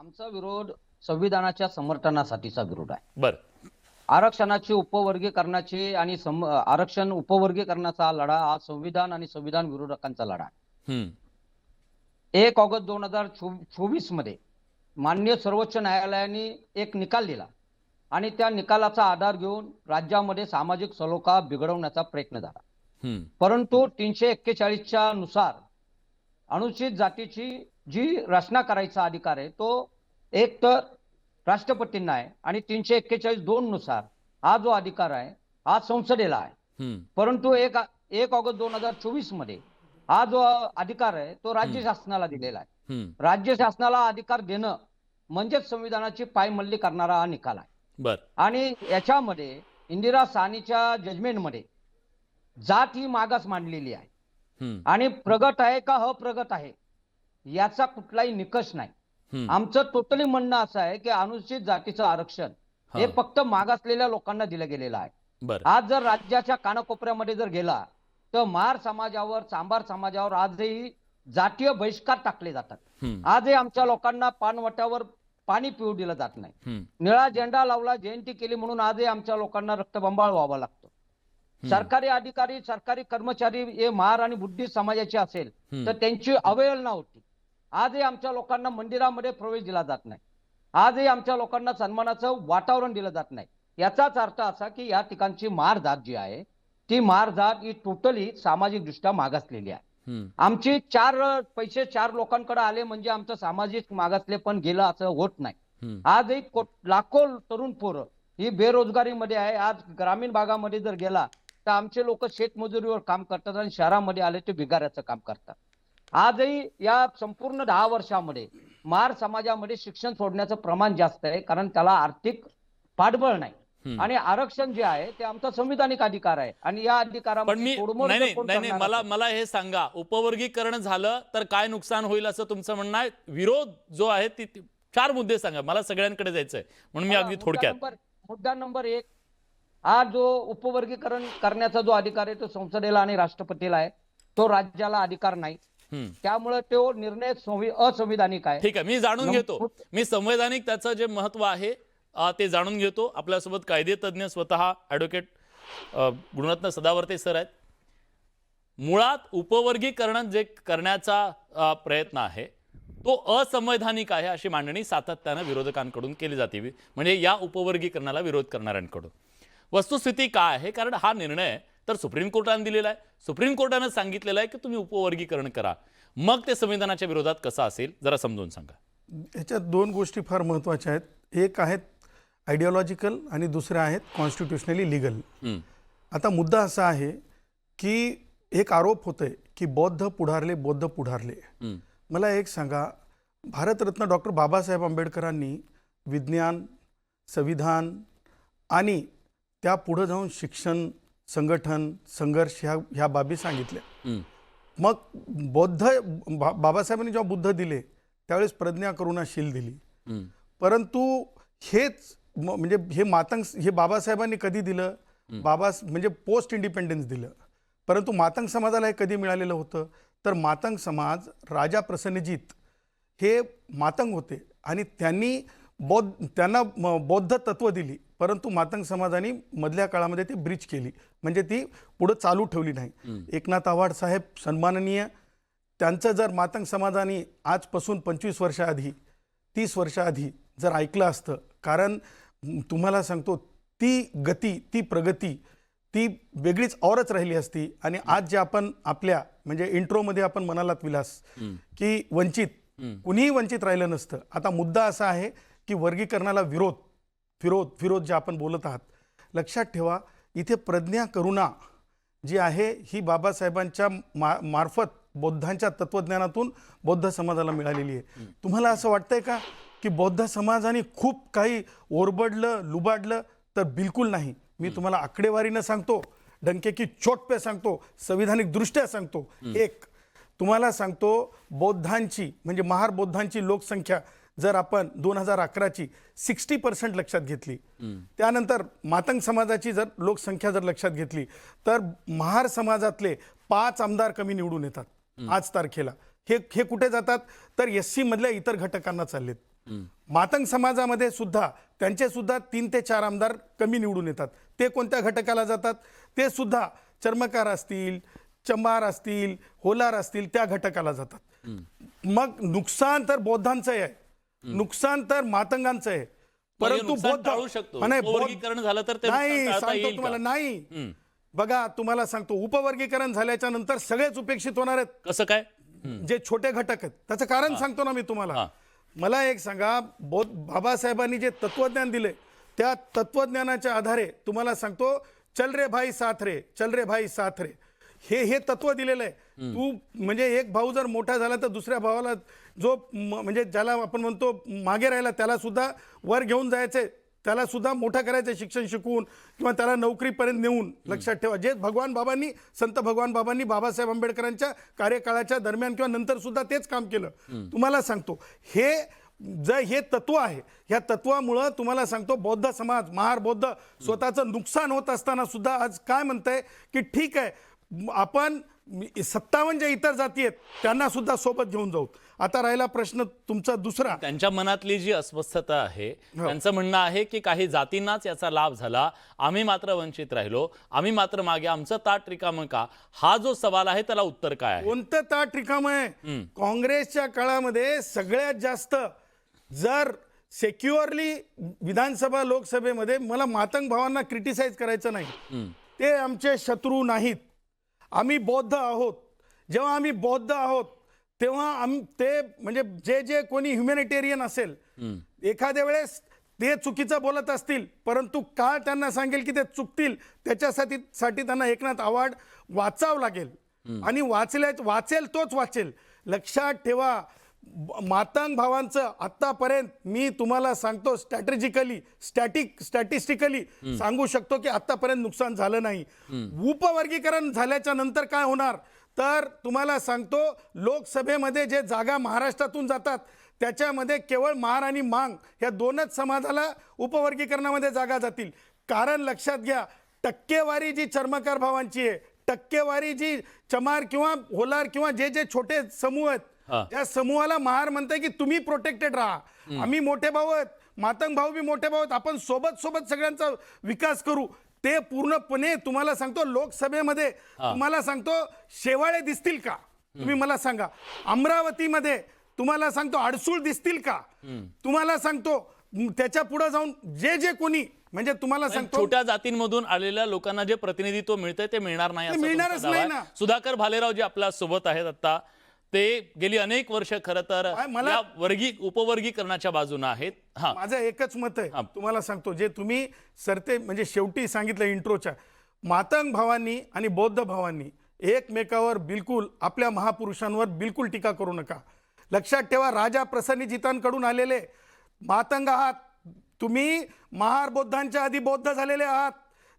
आमचा विरोध संविधानाच्या समर्थनासाठीचा विरोध आहे. बर आरक्षणाची उपवर्गीकरणाची आणि आरक्षण उपवर्गीकरणाचा लढा हा संविधान आणि संविधान विरोधकांचा लढा आहे. हम्म 1 ऑगस्ट 2024 मध्ये माननीय सर्वोच्च न्यायालयाने एक निकाल दिला आणि त्या निकालाचा आधार घेऊन राज्यामध्ये सामाजिक सलोखा बिघडवण्याचा प्रयत्न झाला. हम्म परंतु 341 च्या नुसार अनुसूचित जातीची जी रचना करायचा अधिकार आहे तो एक तर राष्ट्रपतींना आहे आणि 341(2) नुसार हा जो अधिकार आहे हा संसदेला आहे. हम्म परंतु 1 ऑगस्ट 2024 मध्ये हा जो अधिकार आहे तो राज्य शासनाला दिलेला आहे. हम्म राज्य शासनाला अधिकार देणं म्हणजेच संविधानाची पायमल्ली करणारा हा निकाल आहे. बर आणि याच्यामध्ये इंदिरा साहनीच्या जजमेंटमध्ये जात ही मागास मांडलेली आहे हम्म आणि प्रगत आहे का अप्रगत आहे याचा कुठलाही निकष नाही. हम्म आमचं टोटली म्हणणं असं आहे की अनुसूचित जातीचं आरक्षण हे हा. फक्त मागासलेल्या लोकांना दिलं गेलेलं आहे. बर आज जर राज्याच्या कानाकोपऱ्यामध्ये जर गेला तर महार समाजावर, चांभार समाजावर आजही जातीय बहिष्कार टाकले जातात. हम्म आजही आमच्या लोकांना पानवट्यावर पाणी पिऊ दिलं जात नाही. हम्म निळा झेंडा लावला, जयंती केली म्हणून आजही आमच्या लोकांना रक्तबंबाळ व्हावा लागतो. सरकारी अधिकारी, सरकारी कर्मचारी हे महार आणि बुद्धिस्ट समाजाचे असेल तर त्यांची अवहेलना होती. आजही आमच्या लोकांना मंदिरामध्ये प्रवेश दिला जात नाही. आजही आमच्या लोकांना सन्मानाचं वातावरण दिलं जात नाही. याचाच अर्थ असा की या ठिकाणची महार जात जी आहे ती महार जात ही टोटली सामाजिक दृष्ट्या मागासलेली आहे. हम्म आमची पैसे चार लोकांकडे आले म्हणजे आमचं सामाजिक मागासले पण गेलं असं होत नाही. हम्म आजही लाखो तरुण पोरं ही बेरोजगारीमध्ये आहे. आज ग्रामीण भागामध्ये जर गेला तर आमचे लोक शेतमजुरीवर काम करतात आणि शहरामध्ये आले ते भिगाऱ्याचं काम करतात. आजही या संपूर्ण 10 वर्षामध्ये महार समाजामध्ये शिक्षण सोडण्याचं प्रमाण जास्त आहे कारण त्याला आर्थिक पाठबळ नाही. आणि आरक्षण जे आहे ते आमचा संविधानिक अधिकार आहे आणि या पण मी अधिकारामध्ये तोडमोड नाही जर नाही कोण नाही नाही, करणार मला असेल- मला हे सांगा, उपवर्गीकरण झालं तर काय नुकसान होईल असं तुमचं म्हणणं आहे? विरोध जो आहे ती 4 मुद्दे सांगा, मला सगळ्यांकडे जायचंय म्हणून मी अगदी थोडक्यात. मुद्दा नंबर 1, हा जो उपवर्गीकरण करण्याचा जो अधिकार आहे तो संसदेला आणि राष्ट्रपतीला आहे. तो राज्याला अधिकार नाही. त्यामुळे तो निर्णय असंविधानिक आहे. ठीक आहे, मी जाणून घेतो, मी संवैधानिक त्याचं जे महत्व आहे ते जाणून घेतो. आपल्यासोबत कायदे तज्ज्ञ स्वतः ॲडव्होकेट गुणरत्न सदावर्ते सर आहेत. मुळात उपवर्गीकरण जे करण्याचा प्रयत्न आहे तो असंवैधानिक आहे अशी मांडणी सातत्यानं विरोधकांकडून केली जाते, म्हणजे या उपवर्गीकरणाला विरोध करणाऱ्यांकडून. वस्तुस्थिती काय आहे? कारण हा निर्णय तर सुप्रीम कोर्टाने दिलेला आहे. सुप्रीम कोर्टाने सांगितलेलं आहे की तुम्ही उपवर्गीकरण करा, मग ते संविधानाच्या विरोधात कसं असेल जरा समजून सांगा. याच्यात 2 गोष्टी फार महत्त्वाच्या आहेत. एक आहेत आयडिओलॉजिकल आणि दुसऱ्या आहेत कॉन्स्टिट्युशनली लिगल. आता मुद्दा असा आहे की एक आरोप होतोय की बौद्ध पुढारले. मला एक सांगा, भारतरत्न डॉक्टर बाबासाहेब आंबेडकरांनी विज्ञान, संविधान आणि त्या पुढे जाऊन शिक्षण, संघटन, संघर्ष ह्या बाबी सांगितल्या. मग बाबासाहेबांनी जेव्हा बुद्ध दिले त्यावेळेस प्रज्ञा करुणाशील दिली. परंतु हेच म्हणजे हे बाबासाहेबांनी कधी दिलं? म्हणजे पोस्ट इंडिपेंडन्स दिलं. परंतु मातंग समाजाला हे कधी मिळालेलं होतं? तर मातंग समाज, राजा प्रसन्नजीत हे मातंग होते आणि त्यांना बौद्ध तत्व दिली, परंतु मातंग समाजाने मधल्या काळामध्ये ती ब्रीच केली, म्हणजे ती पुढे चालू ठेवली नाही. एकनाथ आव्हाड साहेब सन्माननीय, त्यांचं जर मातंग समाजाने आजपासून 25 वर्षाआधी 30 वर्षाआधी जर ऐकलं असतं, कारण तुम्हाला सांगतो ती गती, ती प्रगती ती वेगळीच औरच राहिली असती. आणि आज जे आपण आपल्या म्हणजे इंट्रोमध्ये आपण म्हणालात विलास की वंचित, कुणीही वंचित राहिलं नसतं. आता मुद्दा असा आहे की वर्गीकरणाला विरोध जे आपण बोलत आहात, लक्षात ठेवा इथे प्रज्ञा करुणा जी आहे ही बाबासाहेबांच्या मार्फत बौद्धांच्या तत्वज्ञानातून बौद्ध समाजाला मिळालेली आहे. तुम्हाला असं वाटतंय का की बौद्ध समाजाने खूप काही ओरबडलं, लुबाडलं? तर बिलकुल नाही. मी तुम्हाला आकडेवारीनं सांगतो, डंके की चोट पे सांगतो, संविधानिक दृष्ट्या सांगतो. एक तुम्हाला सांगतो, बौद्धांची म्हणजे महार बौद्धांची लोकसंख्या जर आपण 2011ची 60% लक्षात घेतली, त्यानंतर मातंग समाजाची जर लोकसंख्या जर लक्षात घेतली तर महार समाजातले 5 आमदार कमी निवडून येतात आज तारखेला. हे कुठे जातात तर SC मधल्या इतर घटकांना चाललेत. मातंग समाजामध्ये सुद्धा त्यांचे सुद्धा 3 ते 4 आमदार कमी निवडून येतात. ते कोणत्या घटकाला जातात? ते सुद्धा चर्मकार असतील, चंबार असतील, होलार असतील त्या घटकाला जातात. मग नुकसान तर बौद्धांचं आहे, नुकसान तर मातंगांचं आहे. परंतु नुकसान टाळू शकतो. उपवर्गीकरण झालं तर ते नुकसान नाही, टाळता सांगतो येईल तुम्हाला, का? नाही. बघा, तुम्हाला सांगतो, उपवर्गीकरण झाल्याच्या नंतर सगळेच उपेक्षित होणार आहेत. कसं काय? जे छोटे घटक आहेत त्याचं कारण सांगतो ना मी तुम्हाला. मला एक सांगा, बाबासाहेबांनी जे तत्वज्ञान दिले त्या तत्वज्ञानाच्या आधारे तुम्हाला सांगतो, चल रे भाई साथ रे, चल रे भाई साथ रे, हे तत्व दिलेलं आहे. तू म्हणजे एक भाऊ जर मोठा झाला तर दुसऱ्या भावाला जो म्हणजे ज्याला आपण म्हणतो मागे राहिला त्याला सुद्धा वर घेऊन जायचंय, त्याला सुद्धा मोठं करायचं शिक्षण शिकवून किंवा त्याला नोकरीपर्यंत नेऊन. लक्षात ठेवा, जे संत भगवान बाबांनी बाबासाहेब आंबेडकरांच्या कार्यकाळाच्या दरम्यान किंवा नंतर सुद्धा तेच काम केलं. तुम्हाला सांगतो, हे तत्व आहे. ह्या तत्वामुळं तुम्हाला सांगतो बौद्ध समाज, महार बौद्ध स्वतःचं नुकसान होत असताना सुद्धा आज काय म्हणतंय की ठीक आहे, आपण 57 ज्या इतर जाती आहेत त्यांना सुद्धा सोबत घेऊन जाऊ. आता राहिला प्रश्न तुमचा दुसरा, त्यांच्या मनातली जी अस्वस्थता आहे, त्यांचं म्हणणं आहे की काही जातींनाच याचा लाभ झाला, आम्ही मात्र वंचित राहिलो, आम्ही मात्र मागे, आमचं ताट रिकामं का? हा जो सवाल आहे त्याला उत्तर काय आहे? कोणतं ताट रिकामं आहे? काँग्रेसच्या काळामध्ये सगळ्यात जास्त जर सेक्युअरली विधानसभा लोकसभेमध्ये, मला मातंग भावांना क्रिटिसाइज करायचं नाही, ते आमचे शत्रू नाहीत. आम्ही बौद्ध आहोत. जेव्हा आम्ही बौद्ध आहोत तेव्हा ते म्हणजे जे कोणी ह्युमॅनिटेरियन असेल, एखाद्या वेळेस ते चुकीचं बोलत असतील, परंतु काळ त्यांना सांगेल की ते चुकतील, त्याच्यासाठी त्यांना एकनाथ अवॉर्ड वाचावं लागेल. आणि वाचेल तोच वाचेल. लक्षात ठेवा, मातंग भावांचं आतापर्यंत मी तुम्हाला सांगतो स्टॅटिस्टिकली सांगू शकतो की आतापर्यंत नुकसान झालं नाही. उपवर्गीकरण झाल्याच्या नंतर काय होणार तर तुम्हाला सांगतो, लोकसभेमध्ये जे जागा महाराष्ट्रातून जातात त्याच्यामध्ये केवळ महार आणि मांग या दोनच समाजाला उपवर्गीकरणामध्ये जागा जातील. कारण लक्षात घ्या, टक्केवारी जी चर्मकार भावांची आहे, टक्केवारी जी चमार किंवा होलार किंवा जे छोटे समूह आहेत त्या समूहाला महार म्हणते की तुम्ही प्रोटेक्टेड राहा, आम्ही मोठे भाऊ आहेत, मातंग भाऊ बी मोठे भाऊ आहेत, आपण सोबत सगळ्यांचा विकास करू. ते पूर्णपणे तुम्हाला सांगतो लोकसभेमध्ये तुम्हाला सांगतो शेवाळे दिसतील का? तुम्ही मला सांगा. अमरावतीमध्ये तुम्हाला सांगतो अडसूळ दिसतील का? तुम्हाला सांगतो त्याच्या पुढे जाऊन जे कोणी म्हणजे तुम्हाला सांगतो छोट्या जातींमधून आलेल्या लोकांना जे प्रतिनिधित्व मिळतंय ते मिळणार नाही, असं मिळणारच तुमचा दावा नाही आहे. ना. सुधाकर भालेराव जे आपल्या सोबत आहेत आता, ते गेली अनेक वर्ष खरं तर या उपवर्गीकरणाच्या बाजूने आहेत. माझं एकच मत आहे, तुम्हाला सांगतो, जे तुम्ही सरते म्हणजे शेवटी सांगितलं इंट्रोच्या, मातंग भावांनी आणि बौद्ध भावांनी एकमेकावर बिलकुल, आपल्या महापुरुषांवर बिलकुल टीका करू नका. लक्षात ठेवा, राजा प्रसन्नजितांकडून आलेले मातंग आहात तुम्ही, महार बौद्धांच्या आधी बौद्ध झालेले आहात,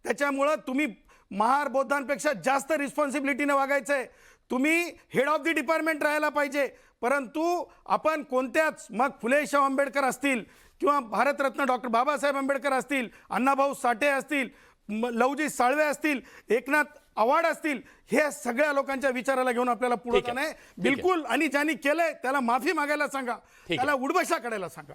त्याच्यामुळं तुम्ही महार बौद्धांपेक्षा जास्त रिस्पॉन्सिबिलिटीने वागायचंय. तुम्ही हेड ऑफ द डिपार्टमेंट राहायला पाहिजे. परंतु आपण कोणत्याच, मग फुले शाहू आंबेडकर असतील किंवा भारतरत्न डॉक्टर बाबासाहेब आंबेडकर असतील, अण्णाभाऊ साठे असतील, लवजी साळवे असतील, एकनाथ अवॉर्ड असतील, हे सगळ्या लोकांच्या विचाराला घेऊन आपल्याला पुढे जाणं आहे बिलकुल. आणि ज्यांनी केलंय त्याला माफी मागायला सांगा, त्याला उडबशा काढायला सांगा.